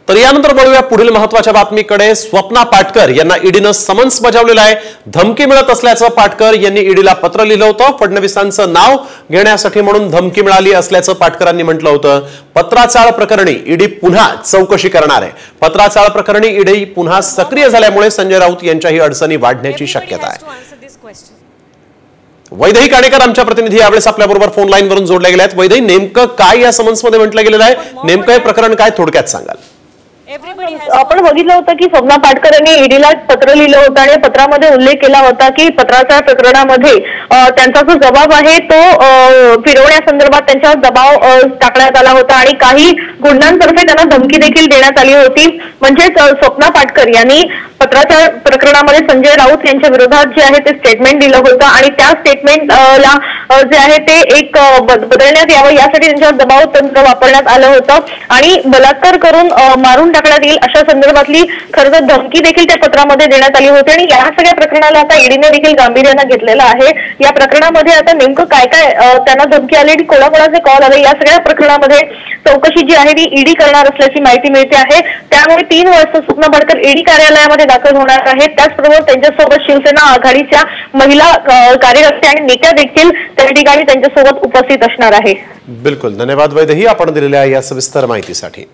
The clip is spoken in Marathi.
तर यानंतर वळूया पुढील महत्त्वाच्या बातमीकडे। स्वप्ना पाटकर यांना ईडीनं समन्स बजावलेलं आहे। धमकी मिळत असल्याचं पाटकर यांनी ईडीला पत्र लिहिलं होतं। फडणवीसांचं नाव घेण्यासाठी म्हणून धमकी मिळाली असल्याचं पाटकरांनी म्हटलं होतं। पत्राचाळ प्रकरणी ईडी पुन्हा चौकशी करणार आहे। पत्राचाळ प्रकरणी ईडी पुन्हा सक्रिय झाल्यामुळे संजय राऊत यांच्याही अडचणी वाढण्याची शक्यता आहे। वैदेही काणेकर आमच्या प्रतिनिधी यावेळेस आपल्याबरोबर फोन लाईन वरून जोडले गेले आहेत। वैदेही, नेमकं काय या समन्समध्ये म्हटलं गेलेलं आहे, नेमकं हे प्रकरण काय, थोडक्यात सांगाल? आपण बघितलं होतं की स्वप्ना पाटकर यांनी ईडीला पत्र लिहिलं होतं आणि पत्रामध्ये उल्लेख केला होता की पत्राच्या प्रकरणामध्ये त्यांचा जो जबाब आहे तो फिरवण्यासंदर्भात त्यांच्यावर दबाव टाकण्यात आला होता आणि काही गुंडांतर्फे त्यांना धमकी देखील देण्यात आली होती। म्हणजेच स्वप्ना पाटकर यांनी पत्राच्या प्रकरणामध्ये संजय राऊत यांच्या विरोधात जे आहे ते स्टेटमेंट दिलं होतं आणि त्या स्टेटमेंटला जे आहे ते एक बदलण्यात यावं यासाठी त्यांच्यावर दबाव तंत्र वापरण्यात आलं होतं आणि बलात्कार करून मारून टाकण्यात येईल अशा संदर्भातली खरं तर धमकी देखील त्या पत्रामध्ये देण्यात आली होती आणि या सगळ्या प्रकरणाला आता ईडीने देखील गांभीर्याने घेतलेलं आहे। या प्रकरणामध्ये आता नेमकं काय काय त्यांना धमकी आली, कोणाकोणाचे कॉल आले, या सगळ्या प्रकरणामध्ये चौकशी जी आहे ती ईडी करणार असल्याची माहिती मिळते आहे। त्यामुळे 3 वाजता स्वप्ना पाटकर ईडी कार्यालयामध्ये दाखल होणार आहेत। त्याचबरोबर त्यांच्यासोबत शिवसेना आघाडीच्या महिला कार्यकर्ते आणि नेत्या देखील त्या ठिकाणी त्यांच्यासोबत उपस्थित असणार आहे। बिलकुल, धन्यवाद वैदेही आपण दिलेल्या या सविस्तर माहितीसाठी।